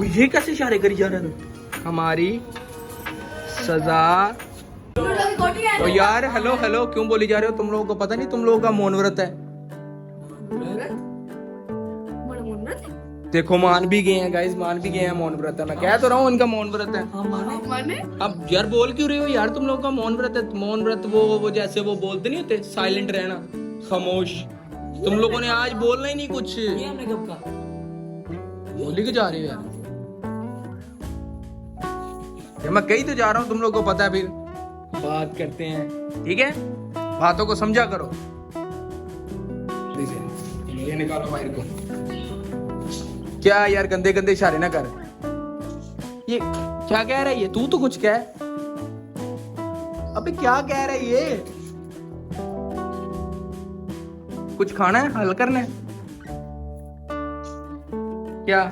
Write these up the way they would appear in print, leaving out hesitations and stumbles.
ये कैसे इशारे करी जा रहा था? हमारी सजा। तो यार हेलो हेलो क्यों बोली जा रहे हो? तुम लोगों को पता नहीं तुम लोगों का मौन व्रत है। देखो मान भी गए हैं गाइस, मान भी गए हैं मौन व्रत है। मैं कह तो रहा हूँ इनका मौन व्रत है। अब यार बोल क्यों रहे हो यार? तुम लोगों का मौन व्रत है। मौन व्रत वो जैसे वो बोलते नहीं होते, साइलेंट रहना, खामोश। तुम लोगों ने आज बोलना ही नहीं कुछ। हमने कब कहा? बोली के जा रही हो यार? मैं कहीं तो जा रहा हूँ, तुम लोगों को पता है। फिर बात करते हैं, ठीक है? बातों को समझा करो। ये निकालो बाहर को। क्या यार गंदे गंदे इशारे ना कर। ये क्या कह रहा है ये? तू तो कुछ कह। अबे क्या कह रहा है ये? कुछ खाना है? हल करना है क्या?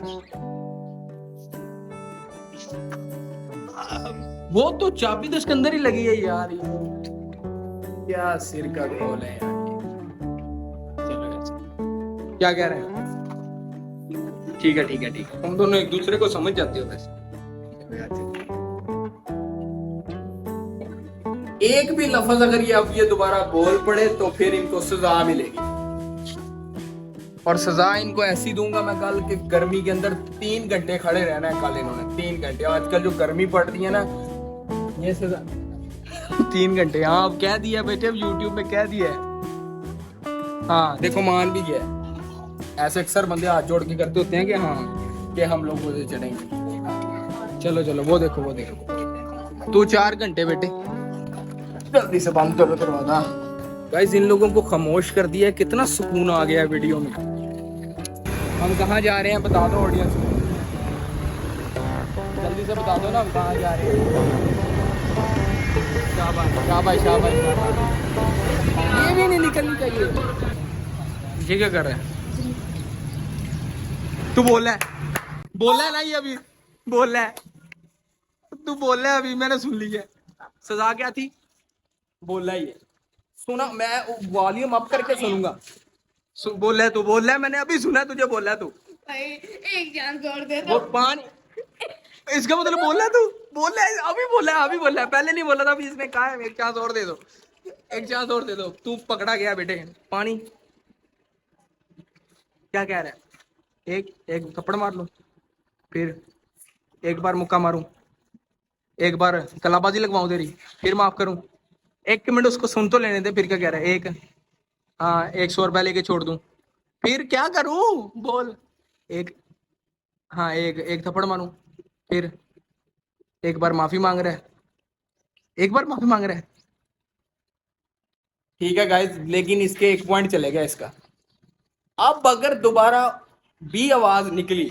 वो तो चाबी तो इसके अंदर ही लगी है यार। क्या सिर का गोल है यार। चलो क्या कह रहे हैं? ठीक है ठीक है ठीक है, तुम दोनों एक दूसरे को समझ जाते हो वैसे। एक भी लफ्ज अगर ये अब ये दोबारा बोल पड़े तो फिर इनको सजा मिलेगी। और सजा इनको ऐसी दूंगा मैं कल कि गर्मी के अंदर 3 घंटे खड़े रहना है। कल इन्होंने 3 घंटे, आजकल जो गर्मी पड़ रही है ना, ये सजा 3 घंटे। हाँ अब कह दिया बेटे, अब यूट्यूब में कह दिया है। हाँ देखो मान भी गया। ऐसे अक्सर बंदे हाथ जोड़ के करते होते हैं कि हाँ कि हम लोग वो चढ़ेंगे। चलो चलो वो देखो वो देखो। तू 4 घंटे बेटे, जल्दी से बंद करो दरवाजा। गाइस इन लोगों को खामोश कर दिया है, कितना सुकून आ गया वीडियो में। हम कहाँ जा रहे हैं बता दो ऑडियंस को, जल्दी से बता दो ना हम कहाँ जा रहे हैं। शाबाश शाबाश शाबाश। ये भी नहीं निकलनी चाहिए। ये क्या कर रहा है? तू बोल रहा है ना? ये अभी बोल रहा है, तू बोल रहा है अभी, मैंने सुन ली है। सजा क्या थी? बोल रहा है ये, सुना? मैं वॉल्यूम अप करके सुनूंगा। बोल रहा है तू, बोल रहा है, मैंने अभी सुना तुझे बोल रहा है तू। एक चांस और दे दो। वो पानी, इसका मतलब बोल रहा है तू? बोल रहा है अभी, बोल रहा है अभी, बोल रहा है, पहले नहीं बोला था। अभी इसने कहा है एक चांस और दे दो, एक चांस और दे दो। तू पकड़ा गया बेटे। पानी क्या कह रहा है? एक थप्पड़ मार लो, फिर एक बार मुक्का मारूं, एक बार कलाबाजी लगवाऊं तेरी, फिर माफ करूं। 1 मिनट उसको सुन तो लेने दे। फिर क्या कह रहा है? एक, हाँ 100 रुपया लेके छोड़ दूं, फिर क्या करूं? बोल। एक, हाँ एक थप्पड़ मारूं, फिर एक बार माफी मांग रहा है, एक बार माफी मांग रहा है। ठीक है गाइस, लेकिन इसके 1 पॉइंट चलेगा इसका। अब अगर दोबारा भी आवाज निकली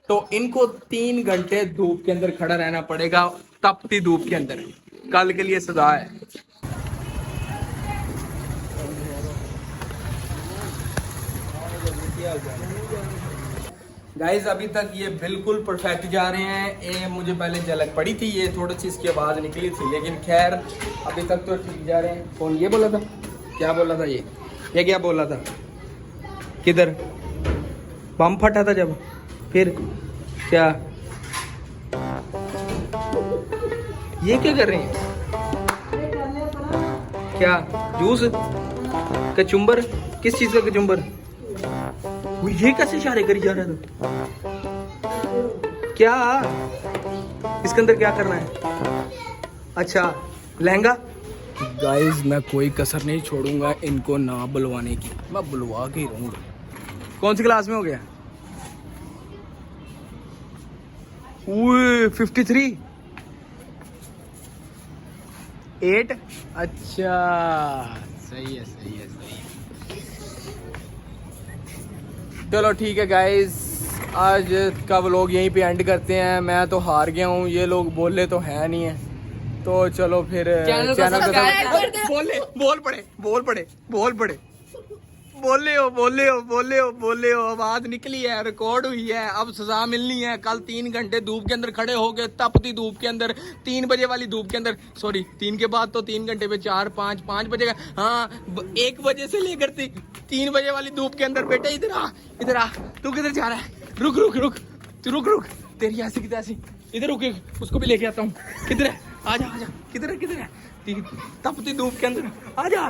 तो इनको 3 घंटे धूप के अंदर खड़ा रहना पड़ेगा, तपती धूप के अंदर। कल के लिए सजा है। गाइस अभी तक ये बिल्कुल परफेक्ट जा रहे हैं। ये मुझे पहले झलक पड़ी थी, ये थोड़ी सी इसकी आवाज निकली थी, लेकिन खैर अभी तक तो ठीक जा रहे हैं। कौन ये बोला था? क्या बोला था ये क्या बोला था? किधर बम फटा था जब? फिर क्या? ये क्या कर रहे हैं? क्या जूस? कचुम्बर? किस चीज का कचुम्बर? ये कैसे इशारे करी जा रहा था? क्या इसके अंदर क्या करना है? अच्छा लहंगा। गाइस मैं कोई कसर नहीं छोड़ूंगा इनको ना बुलवाने की, मैं बुलवा के ही रहूंगा। कौन सी क्लास में हो गया? 53 8। अच्छा सही है सही है सही है। चलो ठीक है गाइस, आज का व्लॉग यहीं पे एंड करते हैं। मैं तो हार गया हूँ, ये लोग बोले तो है नहीं है, तो चलो फिर चैनल को बोल पड़े बोले हो आवाज निकली है, रिकॉर्ड हुई है। अब सजा मिलनी है। कल 3 घंटे धूप के अंदर खड़े हो गए, तपती धूप के अंदर, 3 बजे वाली धूप के अंदर। सॉरी 3 के बाद तो 3 घंटे पे 4 5 बजे का, हाँ 1 बजे से लेकर 3 बजे वाली धूप के अंदर। बेटे इधर आ, तू किधर जा रहा है? रुक रुक रुक, तू रुक रुक, तेरी ऐसी की तैसी, इधर रुक, उसको भी लेके आता हूँ। किधर है? आजा आजा, किधर है किधर है? तपती धूप के अंदर, आजा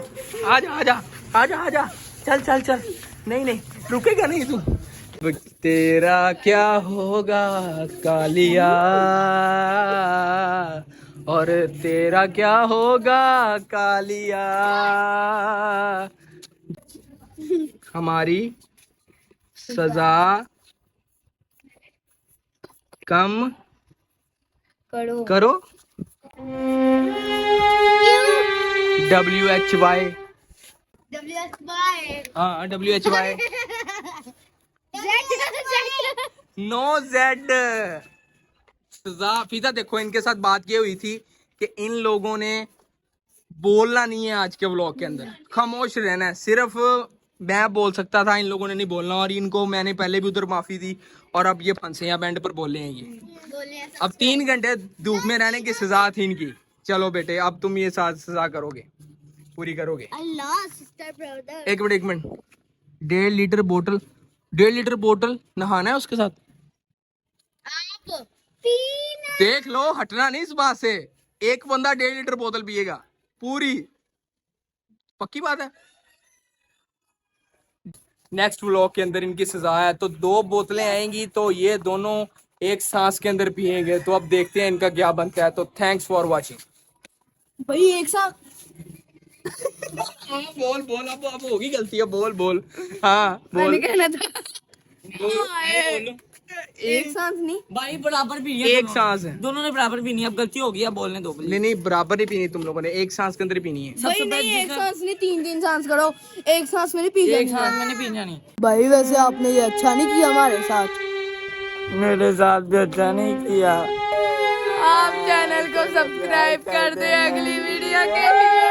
आजा आजा आजा आजा, चल चल चल, नहीं नहीं रुकेगा नहीं तू। तेरा क्या होगा कालिया, और तेरा क्या होगा कालिया, हमारी सजा कम करो करो। WHY, हाँ WHY, नो Z। सजा फीजा देखो, इनके साथ बात ये हुई थी कि इन लोगों ने बोलना नहीं है आज के व्लॉग के अंदर, खामोश रहना है। सिर्फ मैं बोल सकता था, इन लोगों ने नहीं बोलना, और इनको मैंने पहले भी उधर माफी दी, और अब ये फंसे हैं बैंड पर बोले हैं ये। अब 3 घंटे धूप में रहने की सजा थी इनकी। चलो बेटे, अब तुम ये सजा करोगे, पूरी करोगे। अल्लाह सिस्टर ब्रदर। 1 मिनट 1.5 लीटर बोतल नहाना है उसके साथ। आप पीना। देख लो, हटना नहीं इस बात से। एक बंदा 1.5 लीटर बोतल पिएगा पूरी, पक्की बात है। नेक्स्ट व्लॉग के अंदर इनकी सजा है, तो 2 बोतलें आएंगी, तो ये दोनों एक सांस के अंदर पिएंगे। तो अब देखते हैं इनका क्या बनता है। तो थैंक्स फॉर वॉचिंग। भाई एक साथ बोल बोल, अब होगी गलती है, बोल बोल, हाँ बोल। मैंने कहना था बोल। एक साथ नहीं भाई बराबर पीनी है, एक सांस है, दोनों ने बराबर पीनी है। अब गलती हो गई, अब बोलने दो please। नहीं नहीं बराबर ही पीनी तुम लोगों ने, एक सांस के अंदर ही पीनी है। भाई सबसे नहीं, एक बेस्ट सांस नहीं, 3 सांस करो। एक सांस मेरी पी एक जानी साथ है। मैंने पीना नहीं। भाई वैसे आपने ये अच्छा नहीं किया हमारे साथ। मेरे साथ भी अच्छा नहीं किया। आप चैनल को सब्सक्राइब कर दे अगली वीडियो के लिए।